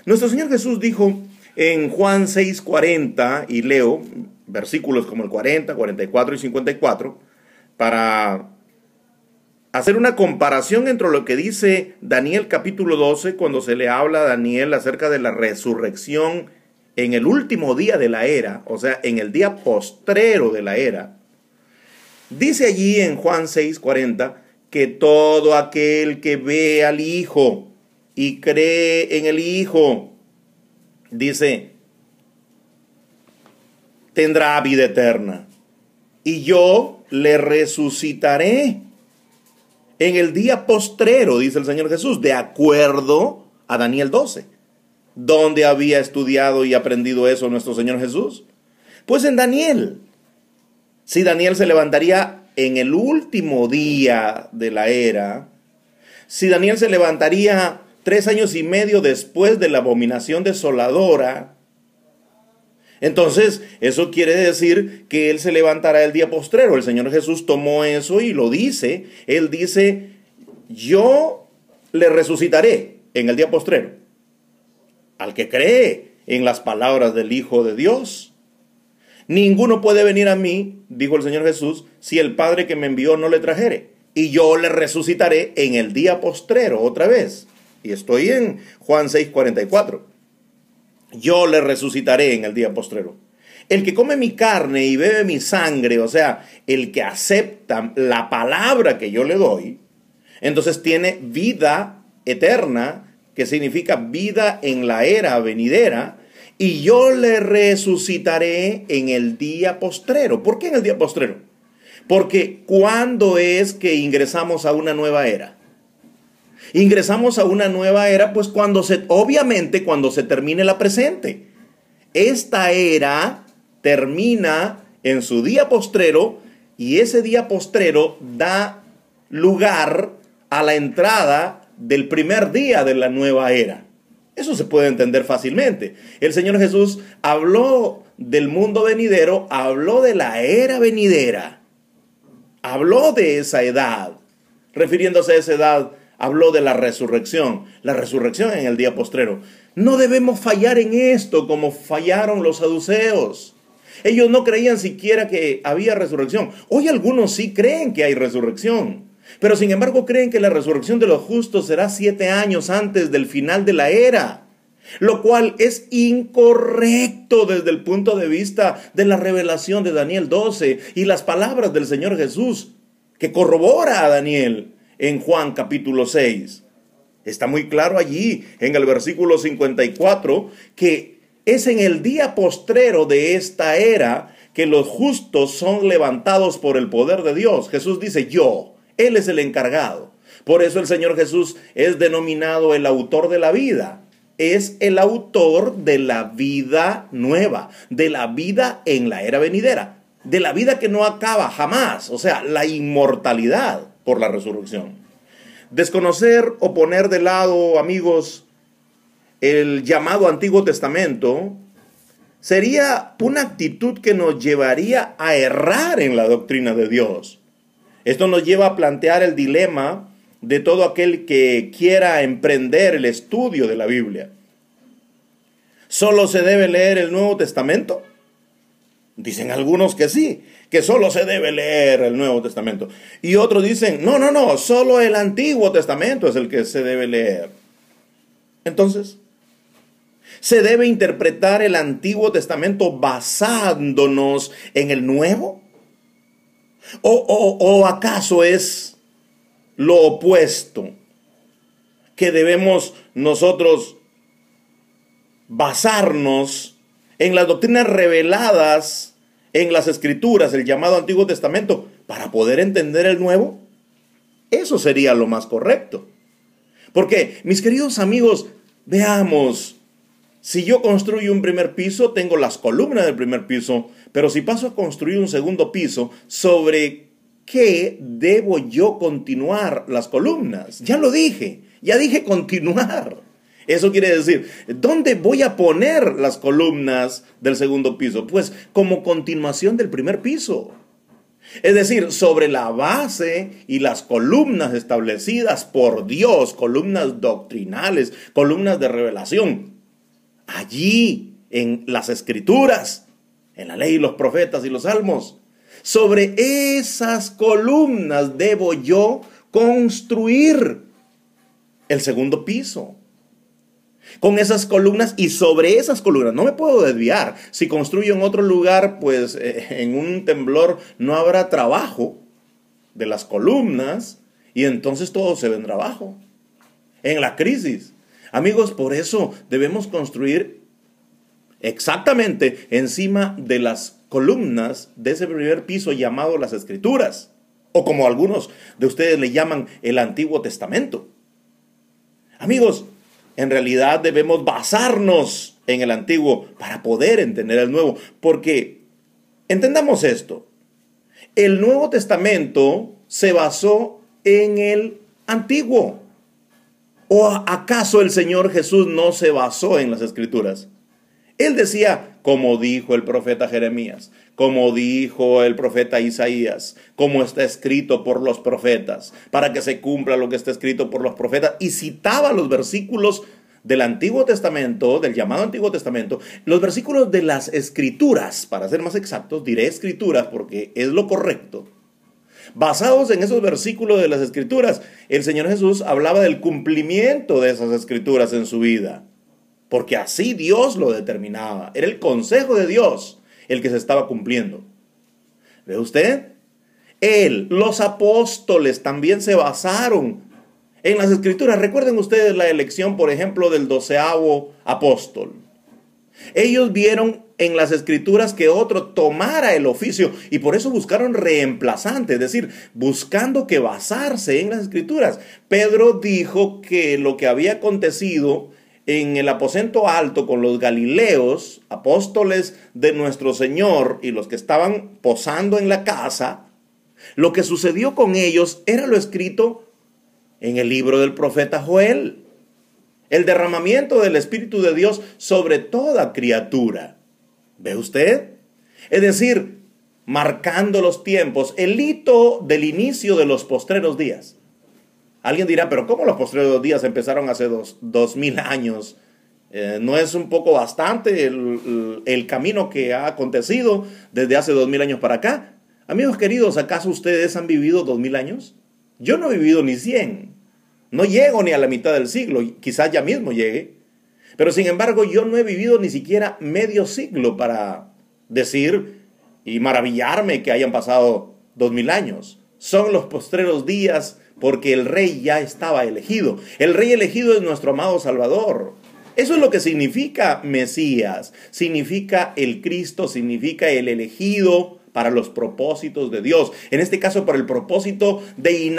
Nuestro Señor Jesús dijo en Juan 6:40, y leo versículos como el 40, 44 y 54, para hacer una comparación entre lo que dice Daniel capítulo 12, cuando se le habla a Daniel acerca de la resurrección en el último día de la era, o sea, en el día postrero de la era. Dice allí en Juan 6:40 que todo aquel que ve al Hijo y cree en el Hijo, dice, tendrá vida eterna, y yo le resucitaré en el día postrero, dice el Señor Jesús, de acuerdo a Daniel 12. ¿Dónde había estudiado y aprendido eso nuestro Señor Jesús? Pues en Daniel. Si Daniel se levantaría en el último día de la era, si Daniel se levantaría 3 años y medio después de la abominación desoladora, entonces eso quiere decir que Él se levantará el día postrero. El Señor Jesús tomó eso y lo dice. Él dice, yo le resucitaré en el día postrero al que cree en las palabras del Hijo de Dios. Ninguno puede venir a mí, dijo el Señor Jesús, si el Padre que me envió no le trajere. Y yo le resucitaré en el día postrero, otra vez. Y estoy en Juan 6:44. Yo le resucitaré en el día postrero. El que come mi carne y bebe mi sangre, o sea, el que acepta la palabra que yo le doy, entonces tiene vida eterna, que significa vida en la era venidera, y yo le resucitaré en el día postrero. ¿Por qué en el día postrero? Porque ¿cuándo es que ingresamos a una nueva era? Ingresamos a una nueva era, pues obviamente cuando se termine la presente. Esta era termina en su día postrero, y ese día postrero da lugar a la entrada del primer día de la nueva era. Eso se puede entender fácilmente. El Señor Jesús habló del mundo venidero, habló de la era venidera, habló de esa edad. Refiriéndose a esa edad, habló de la resurrección en el día postrero. No debemos fallar en esto como fallaron los saduceos. Ellos no creían siquiera que había resurrección. Hoy algunos sí creen que hay resurrección, pero sin embargo creen que la resurrección de los justos será 7 años antes del final de la era, lo cual es incorrecto desde el punto de vista de la revelación de Daniel 12 y las palabras del Señor Jesús, que corrobora a Daniel en Juan capítulo 6. Está muy claro allí en el versículo 54 que es en el día postrero de esta era que los justos son levantados por el poder de Dios. Jesús dice Él es el encargado. Por eso el Señor Jesús es denominado el autor de la vida. Es el autor de la vida nueva, de la vida en la era venidera, de la vida que no acaba jamás, o sea, la inmortalidad por la resurrección. Desconocer o poner de lado, amigos, el llamado Antiguo Testamento sería una actitud que nos llevaría a errar en la doctrina de Dios. Esto nos lleva a plantear el dilema de todo aquel que quiera emprender el estudio de la Biblia. ¿Solo se debe leer el Nuevo Testamento? Dicen algunos que sí, que solo se debe leer el Nuevo Testamento. Y otros dicen, no, solo el Antiguo Testamento es el que se debe leer. Entonces, ¿se debe interpretar el Antiguo Testamento basándonos en el Nuevo? ¿O acaso es lo opuesto? Que debemos nosotros basarnos en las doctrinas reveladas en las Escrituras, el llamado Antiguo Testamento, para poder entender el Nuevo. Eso sería lo más correcto. Porque, mis queridos amigos, veamos, si yo construyo un primer piso, tengo las columnas del primer piso, pero si paso a construir un segundo piso, ¿sobre qué debo yo continuar las columnas? Ya lo dije, ya dije continuar. Eso quiere decir, ¿dónde voy a poner las columnas del segundo piso? Pues como continuación del primer piso. Es decir, sobre la base y las columnas establecidas por Dios, columnas doctrinales, columnas de revelación. allí en las Escrituras, en la ley y los profetas y los salmos. Sobre esas columnas debo yo construir el segundo piso. Con esas columnas y sobre esas columnas, no me puedo desviar. Si construyo en otro lugar, pues en un temblor no habrá trabajo de las columnas y entonces todo se vendrá abajo. En la crisis. Amigos, por eso debemos construir exactamente encima de las columnas de ese primer piso llamado las Escrituras, o como algunos de ustedes le llaman el Antiguo Testamento. Amigos, en realidad debemos basarnos en el Antiguo para poder entender el Nuevo, porque entendamos esto, el Nuevo Testamento se basó en el Antiguo. ¿O acaso el Señor Jesús no se basó en las Escrituras? Él decía, como dijo el profeta Jeremías, como dijo el profeta Isaías, como está escrito por los profetas, para que se cumpla lo que está escrito por los profetas. Y citaba los versículos del Antiguo Testamento, del llamado Antiguo Testamento, los versículos de las Escrituras, para ser más exactos, diré Escrituras porque es lo correcto. Basados en esos versículos de las Escrituras, el Señor Jesús hablaba del cumplimiento de esas Escrituras en su vida. Porque así Dios lo determinaba. Era el consejo de Dios el que se estaba cumpliendo. ¿Ve usted? Los apóstoles también se basaron en las Escrituras. Recuerden ustedes la elección, por ejemplo, del 12º apóstol. Ellos vieron en las Escrituras que otro tomara el oficio y por eso buscaron reemplazantes, es decir, buscando que basarse en las Escrituras. Pedro dijo que lo que había acontecido en el aposento alto con los galileos, apóstoles de nuestro Señor y los que estaban posando en la casa, lo que sucedió con ellos era lo escrito en el libro del profeta Joel. El derramamiento del Espíritu de Dios sobre toda criatura. ¿Ve usted? Es decir, marcando los tiempos, el hito del inicio de los postreros días. Alguien dirá, pero ¿cómo los postreros días empezaron hace 2000 años? ¿No es un poco bastante el camino que ha acontecido desde hace 2000 años para acá? Amigos queridos, ¿acaso ustedes han vivido 2000 años? Yo no he vivido ni 100. No llego ni a la mitad del siglo, quizás ya mismo llegue. Pero sin embargo, yo no he vivido ni siquiera medio siglo para decir y maravillarme que hayan pasado 2000 años. Son los postreros días porque el rey ya estaba elegido. El rey elegido es nuestro amado Salvador. Eso es lo que significa Mesías. Significa el Cristo, significa el elegido para los propósitos de Dios. En este caso, para el propósito de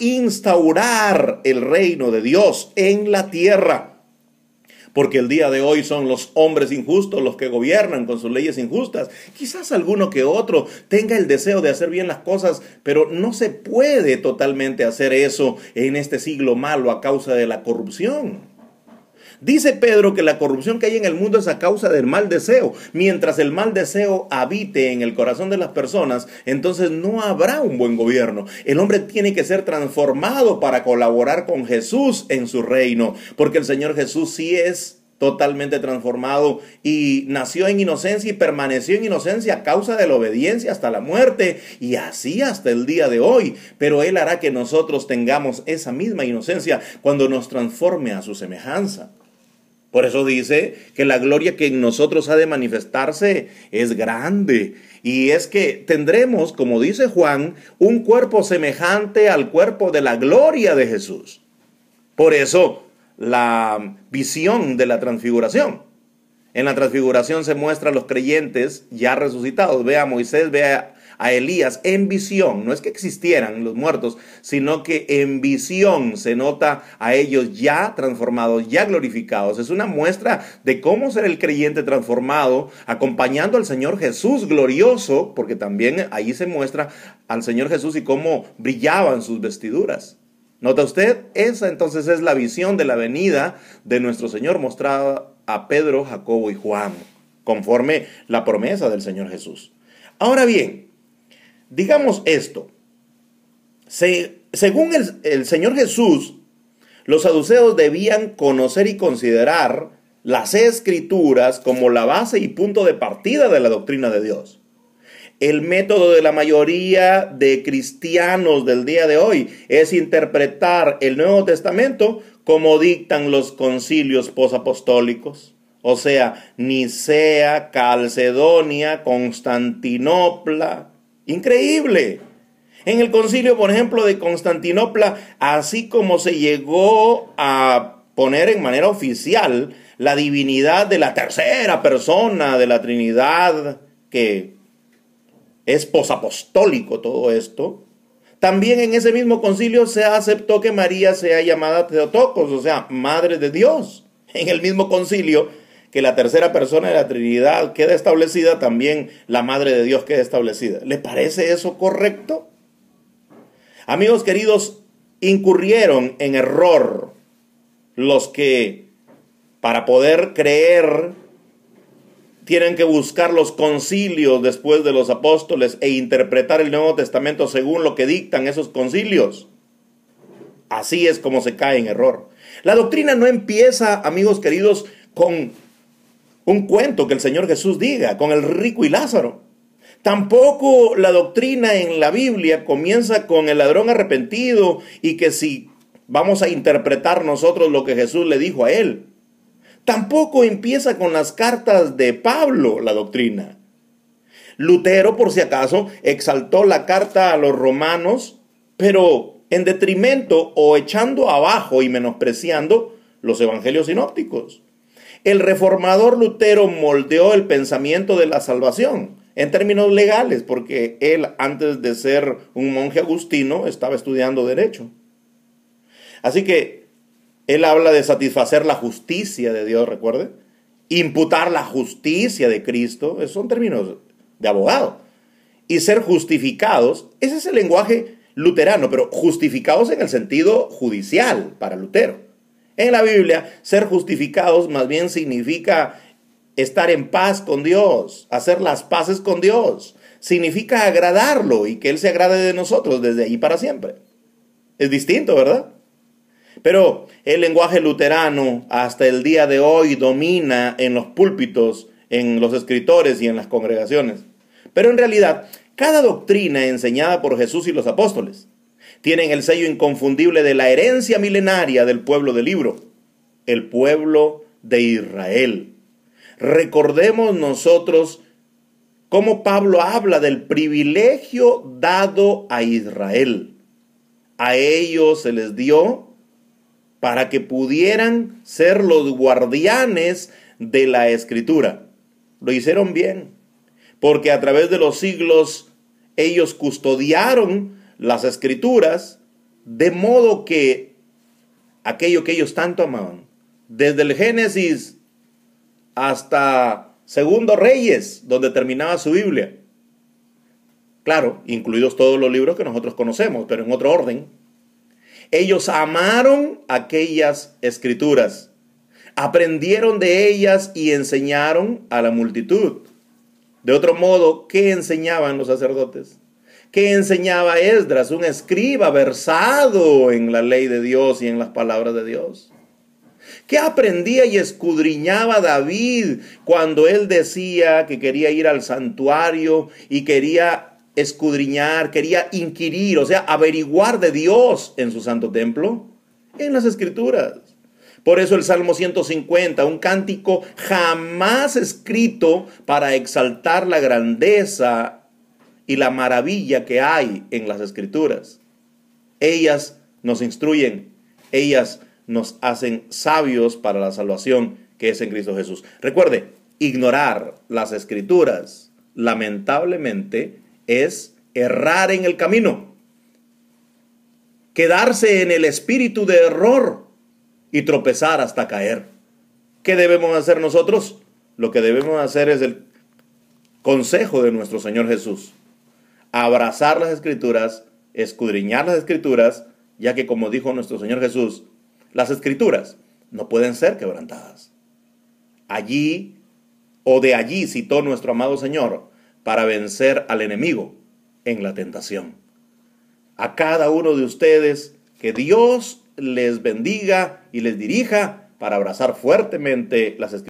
instaurar el reino de Dios en la tierra. Porque el día de hoy son los hombres injustos los que gobiernan con sus leyes injustas. Quizás alguno que otro tenga el deseo de hacer bien las cosas, pero no se puede totalmente hacer eso en este siglo malo a causa de la corrupción. Dice Pedro que la corrupción que hay en el mundo es a causa del mal deseo. Mientras el mal deseo habite en el corazón de las personas, entonces no habrá un buen gobierno. El hombre tiene que ser transformado para colaborar con Jesús en su reino, porque el Señor Jesús sí es totalmente transformado y nació en inocencia y permaneció en inocencia a causa de la obediencia hasta la muerte y así hasta el día de hoy. Pero Él hará que nosotros tengamos esa misma inocencia cuando nos transforme a su semejanza. Por eso dice que la gloria que en nosotros ha de manifestarse es grande. Y es que tendremos, como dice Juan, un cuerpo semejante al cuerpo de la gloria de Jesús. Por eso, la visión de la transfiguración. En la transfiguración se muestra a los creyentes ya resucitados. Ve a Moisés, ve a Elías en visión. No es que existieran los muertos, sino que en visión se nota a ellos ya transformados, ya glorificados. Es una muestra de cómo ser el creyente transformado, acompañando al Señor Jesús glorioso, porque también ahí se muestra al Señor Jesús y cómo brillaban sus vestiduras. ¿Nota usted? Esa entonces es la visión de la venida de nuestro Señor mostrada a Pedro, Jacobo y Juan, conforme la promesa del Señor Jesús. Ahora bien, digamos esto, según el Señor Jesús, los saduceos debían conocer y considerar las Escrituras como la base y punto de partida de la doctrina de Dios. El método de la mayoría de cristianos del día de hoy es interpretar el Nuevo Testamento como dictan los concilios posapostólicos. O sea, Nicea, Calcedonia, Constantinopla. Increíble. En el concilio, por ejemplo, de Constantinopla, así como se llegó a poner en manera oficial la divinidad de la tercera persona de la Trinidad, que es posapostólico todo esto, también en ese mismo concilio se aceptó que María sea llamada Theotokos, o sea, Madre de Dios. En el mismo concilio que la tercera persona de la Trinidad queda establecida, también la Madre de Dios queda establecida. ¿Le parece eso correcto? Amigos queridos, incurrieron en error los que, para poder creer, tienen que buscar los concilios después de los apóstoles e interpretar el Nuevo Testamento según lo que dictan esos concilios. Así es como se cae en error. La doctrina no empieza, amigos queridos, con un cuento que el Señor Jesús diga, con el rico y Lázaro. Tampoco la doctrina en la Biblia comienza con el ladrón arrepentido y que si vamos a interpretar nosotros lo que Jesús le dijo a él. Tampoco empieza con las cartas de Pablo la doctrina. Lutero, por si acaso, exaltó la carta a los romanos, pero en detrimento o echando abajo y menospreciando los evangelios sinópticos. El reformador Lutero moldeó el pensamiento de la salvación en términos legales, porque él, antes de ser un monje agustino, estaba estudiando derecho. Así que él habla de satisfacer la justicia de Dios, recuerde. Imputar la justicia de Cristo, esos son términos de abogado. Y ser justificados, ese es el lenguaje luterano, pero justificados en el sentido judicial para Lutero. En la Biblia, ser justificados más bien significa estar en paz con Dios, hacer las paces con Dios. Significa agradarlo y que Él se agrade de nosotros desde ahí para siempre. Es distinto, ¿verdad? Pero el lenguaje luterano hasta el día de hoy domina en los púlpitos, en los escritores y en las congregaciones. Pero en realidad, cada doctrina enseñada por Jesús y los apóstoles tienen el sello inconfundible de la herencia milenaria del pueblo del libro, el pueblo de Israel. Recordemos nosotros cómo Pablo habla del privilegio dado a Israel. A ellos se les dio para que pudieran ser los guardianes de la Escritura. Lo hicieron bien, porque a través de los siglos ellos custodiaron las Escrituras, de modo que aquello que ellos tanto amaban, desde el Génesis hasta Segundo Reyes, donde terminaba su Biblia, claro, incluidos todos los libros que nosotros conocemos, pero en otro orden, ellos amaron aquellas Escrituras, aprendieron de ellas y enseñaron a la multitud. De otro modo, ¿qué enseñaban los sacerdotes? ¿Qué enseñaba Esdras, un escriba versado en la ley de Dios y en las palabras de Dios? ¿Qué aprendía y escudriñaba David cuando él decía que quería ir al santuario y quería escudriñar, quería inquirir, o sea, averiguar de Dios en su santo templo? En las Escrituras. Por eso el Salmo 150, un cántico jamás escrito para exaltar la grandeza y la maravilla que hay en las Escrituras. Ellas nos instruyen, ellas nos hacen sabios para la salvación que es en Cristo Jesús. Recuerde, ignorar las Escrituras, lamentablemente, es errar en el camino, quedarse en el espíritu de error y tropezar hasta caer. ¿Qué debemos hacer nosotros? Lo que debemos hacer es el consejo de nuestro Señor Jesús. Abrazar las Escrituras, escudriñar las Escrituras, ya que como dijo nuestro Señor Jesús, las Escrituras no pueden ser quebrantadas. Allí, o de allí citó nuestro amado Señor para vencer al enemigo en la tentación. A cada uno de ustedes, que Dios les bendiga y les dirija para abrazar fuertemente las escrituras.